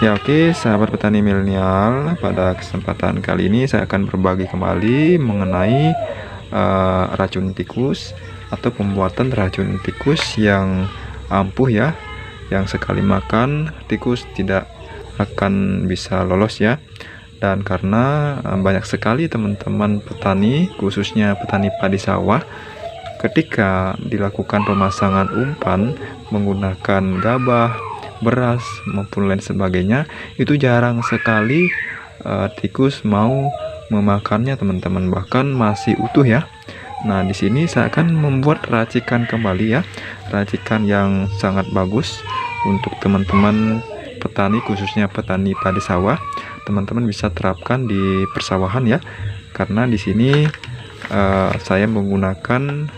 Ya oke, sahabat petani milenial, pada kesempatan kali ini saya akan berbagi kembali mengenai racun tikus atau pembuatan racun tikus yang ampuh ya, yang sekali makan tikus tidak akan bisa lolos ya. Dan karena banyak sekali teman-teman petani, khususnya petani padi sawah, ketika dilakukan pemasangan umpan menggunakan gabah, beras maupun lain sebagainya, itu jarang sekali tikus mau memakannya teman-teman, bahkan masih utuh ya. Nah di sini saya akan membuat racikan kembali ya, racikan yang sangat bagus untuk teman-teman petani, khususnya petani padi sawah. Teman-teman bisa terapkan di persawahan ya, karena di sini saya menggunakan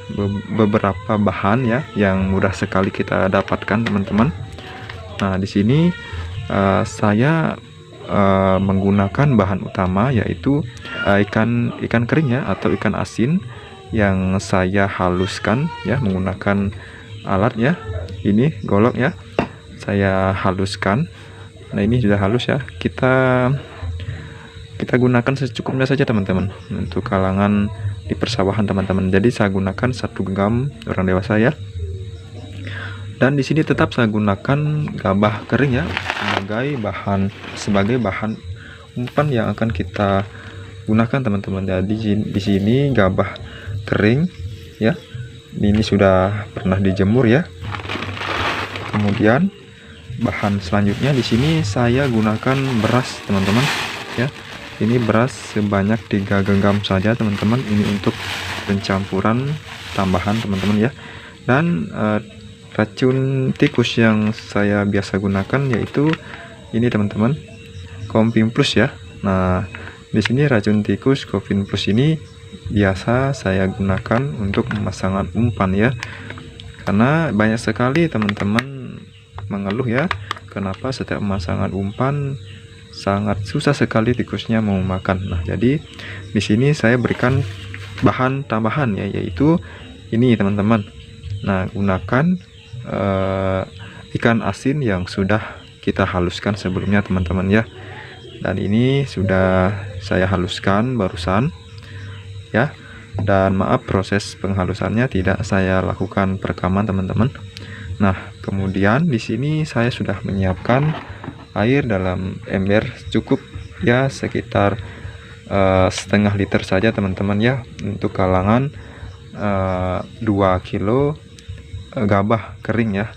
beberapa bahan ya yang mudah sekali kita dapatkan teman-teman. Nah di sini saya menggunakan bahan utama yaitu ikan kering ya, atau ikan asin yang saya haluskan ya menggunakan alat ya, ini golok ya, saya haluskan. Nah ini sudah halus ya, kita gunakan secukupnya saja teman-teman untuk kalangan di persawahan teman-teman. Jadi saya gunakan 1 genggam orang dewasa ya. Dan di sini tetap saya gunakan gabah kering ya sebagai bahan umpan yang akan kita gunakan teman-teman. Jadi di sini gabah kering ya. Ini sudah pernah dijemur ya. Kemudian bahan selanjutnya di sini saya gunakan beras teman-teman ya. Ini beras sebanyak 3 genggam saja teman-teman. Ini untuk pencampuran tambahan teman-teman ya. Dan racun tikus yang saya biasa gunakan yaitu ini teman-teman, Kompim Plus ya. Nah di sini racun tikus Kompim Plus ini biasa saya gunakan untuk pemasangan umpan ya, karena banyak sekali teman-teman mengeluh ya, kenapa setiap pemasangan umpan sangat susah sekali tikusnya mau makan. Nah jadi di sini saya berikan bahan tambahan ya, yaitu ini teman-teman. Nah gunakan ikan asin yang sudah kita haluskan sebelumnya teman-teman ya. Dan ini sudah saya haluskan barusan ya. Dan maaf proses penghalusannya tidak saya lakukan perekaman teman-teman. Nah kemudian di sini saya sudah menyiapkan air dalam ember cukup ya, sekitar setengah liter saja teman-teman ya, untuk kalangan 2 kilo gabah kering ya.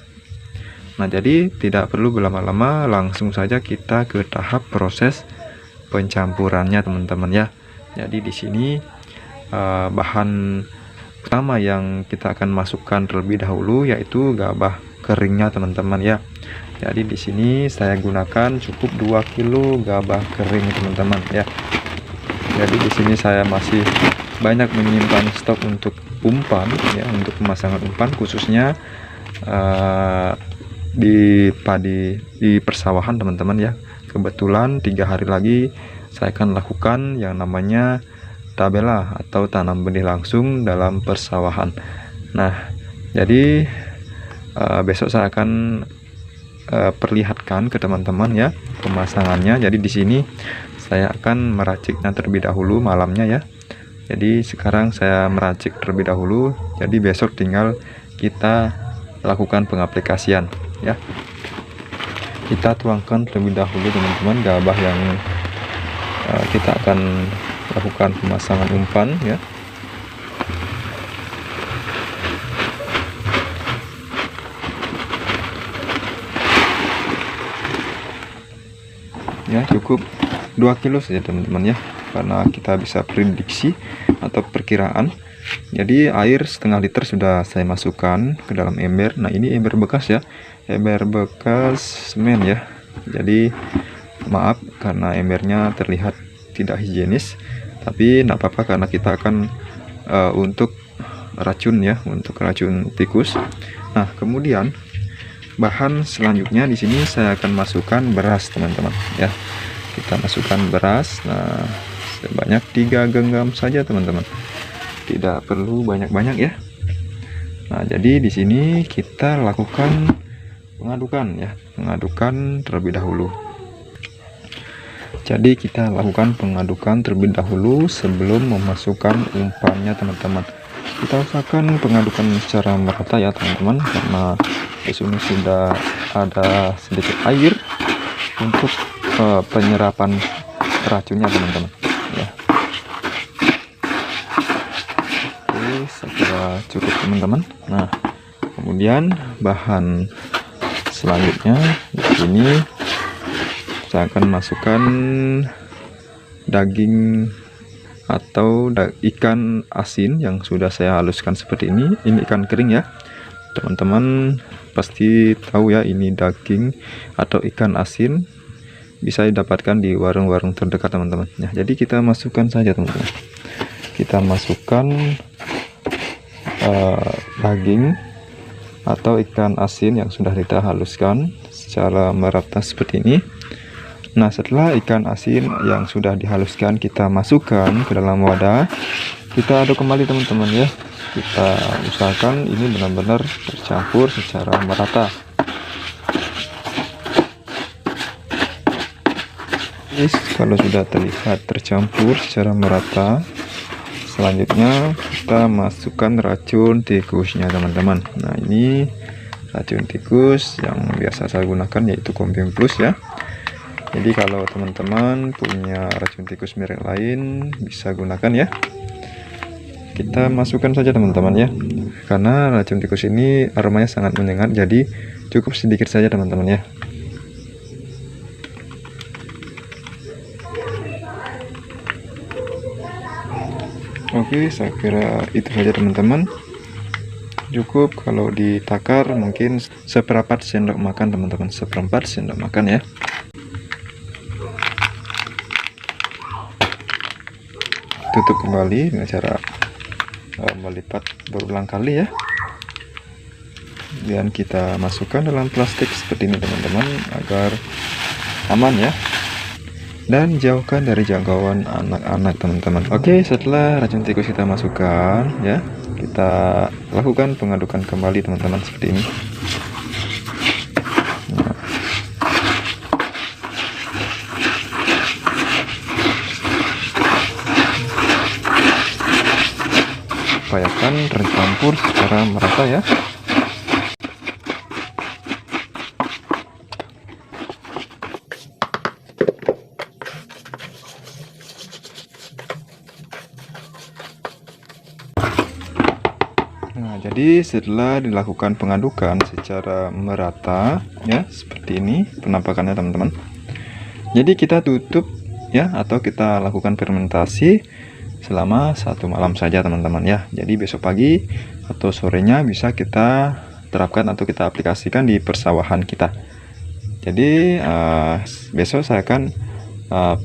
Nah jadi tidak perlu berlama-lama, langsung saja kita ke tahap proses pencampurannya teman-teman ya. Jadi di sini bahan pertama yang kita akan masukkan terlebih dahulu yaitu gabah keringnya teman-teman ya. Jadi di sini saya gunakan cukup 2 kilo gabah kering teman-teman ya. Jadi di sini saya masih banyak menyimpan stok untuk umpan ya, untuk pemasangan umpan khususnya di persawahan teman-teman ya. Kebetulan 3 hari lagi saya akan lakukan yang namanya tabela atau tanam benih langsung dalam persawahan. Nah jadi besok saya akan perlihatkan ke teman-teman ya pemasangannya. Jadi di sini saya akan meraciknya terlebih dahulu malamnya ya. Jadi sekarang saya meracik terlebih dahulu, jadi besok tinggal kita lakukan pengaplikasian ya. Kita tuangkan terlebih dahulu teman-teman gabah yang kita akan lakukan pemasangan umpan ya. Ya cukup 2 kilo saja teman-teman ya, karena kita bisa prediksi atau perkiraan. Jadi air setengah liter sudah saya masukkan ke dalam ember. Nah ini ember bekas ya, ember bekas semen ya. Jadi maaf karena embernya terlihat tidak higienis, tapi tidak apa-apa karena kita akan untuk racun ya, untuk racun tikus. Nah kemudian bahan selanjutnya di sini saya akan masukkan beras teman-teman ya. Kita masukkan beras, nah sebanyak 3 genggam saja teman-teman, tidak perlu banyak-banyak ya. Nah jadi di sini kita lakukan pengadukan ya, pengadukan terlebih dahulu. Jadi kita lakukan pengadukan terlebih dahulu sebelum memasukkan umpannya teman-teman. Kita usahakan pengadukan secara merata ya teman-teman, karena di sini sudah ada sedikit air untuk penyerapan racunnya teman-teman ya. Oke, saya kira cukup teman-teman. Nah, kemudian bahan selanjutnya di sini saya akan masukkan daging atau ikan asin yang sudah saya haluskan seperti ini. Ini ikan kering ya teman-teman, pasti tahu ya, ini daging atau ikan asin bisa didapatkan di warung-warung terdekat teman-teman ya. Jadi kita masukkan saja teman-teman, kita masukkan daging atau ikan asin yang sudah kita haluskan secara merata seperti ini. Nah, setelah ikan asin yang sudah dihaluskan kita masukkan ke dalam wadah, kita aduk kembali teman-teman ya. Kita usahakan ini benar-benar tercampur secara merata. Kalau sudah terlihat tercampur secara merata, selanjutnya kita masukkan racun tikusnya teman-teman. Nah, ini racun tikus yang biasa saya gunakan yaitu Combium Plus ya. Jadi kalau teman-teman punya racun tikus merek lain bisa gunakan ya. Kita masukkan saja teman-teman ya, karena racun tikus ini aromanya sangat menyengat, jadi cukup sedikit saja teman-teman ya. Oke, saya kira itu saja teman-teman. Cukup kalau ditakar mungkin seperempat sendok makan teman-teman, seperempat sendok makan ya. Tutup kembali dengan cara melipat berulang kali ya. Dan kita masukkan dalam plastik seperti ini teman-teman, agar aman ya, dan jauhkan dari jangkauan anak-anak teman-teman. Oke, setelah racun tikus kita masukkan ya, kita lakukan pengadukan kembali teman-teman seperti ini. Upayakan tercampur secara merata ya. Nah, jadi setelah dilakukan pengadukan secara merata ya, seperti ini penampakannya teman-teman. Jadi kita tutup ya, atau kita lakukan fermentasi selama 1 malam saja teman-teman ya. Jadi besok pagi atau sorenya bisa kita terapkan atau kita aplikasikan di persawahan kita. Jadi besok saya akan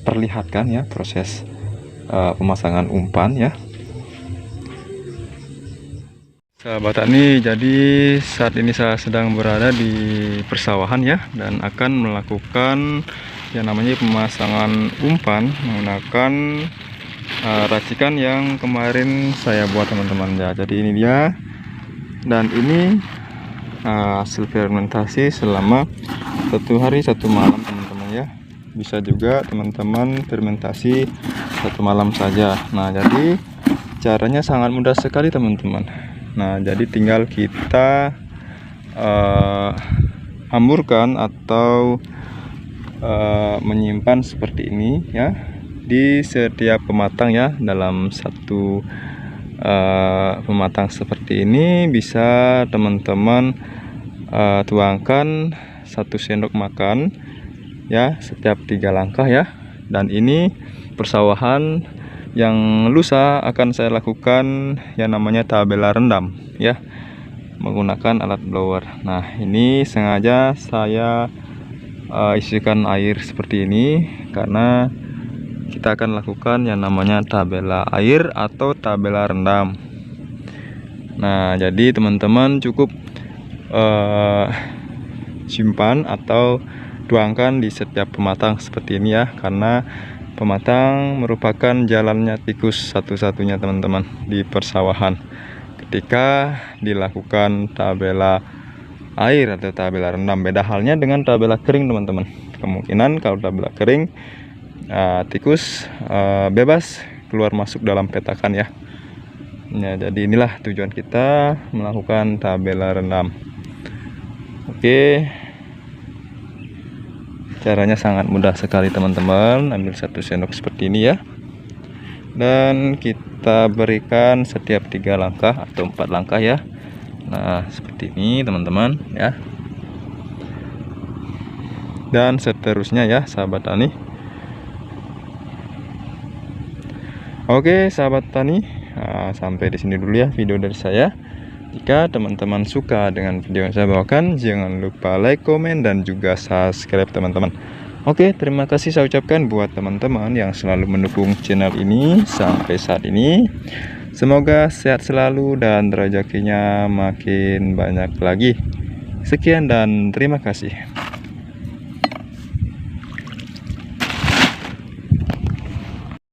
perlihatkan ya proses pemasangan umpan ya. Sahabat tani, jadi saat ini saya sedang berada di persawahan ya, dan akan melakukan yang namanya pemasangan umpan menggunakan racikan yang kemarin saya buat teman-teman ya. Jadi ini dia, dan ini hasil fermentasi selama 1 hari 1 malam teman-teman ya. Bisa juga teman-teman fermentasi 1 malam saja. Nah, jadi caranya sangat mudah sekali teman-teman. Nah, jadi tinggal kita hamburkan atau menyimpan seperti ini ya, di setiap pematang ya. Dalam satu pematang seperti ini bisa teman-teman tuangkan 1 sendok makan ya setiap 3 langkah ya. Dan ini persawahan yang lusa akan saya lakukan yang namanya tabela rendam ya, menggunakan alat blower. Nah, ini sengaja saya isikan air seperti ini karena kita akan lakukan yang namanya tabela air atau tabela rendam. Nah, jadi teman-teman cukup simpan atau tuangkan di setiap pematang seperti ini ya, karena pematang merupakan jalannya tikus satu-satunya teman-teman di persawahan. Ketika dilakukan tabela air atau tabela rendam, beda halnya dengan tabela kering teman-teman. Kemungkinan kalau tabela kering tikus bebas keluar masuk dalam petakan ya. Jadi inilah tujuan kita melakukan tabela rendam. Oke, caranya sangat mudah sekali teman-teman. Ambil 1 sendok seperti ini ya, dan kita berikan setiap 3 langkah atau 4 langkah ya. Nah seperti ini teman-teman ya, dan seterusnya ya sahabat tani. Oke sahabat tani, sampai di sini dulu ya video dari saya. Jika teman-teman suka dengan video yang saya bawakan, jangan lupa like, komen, dan juga subscribe teman-teman. Oke, terima kasih saya ucapkan buat teman-teman yang selalu mendukung channel ini sampai saat ini. Semoga sehat selalu dan rezekinya makin banyak lagi. Sekian dan terima kasih.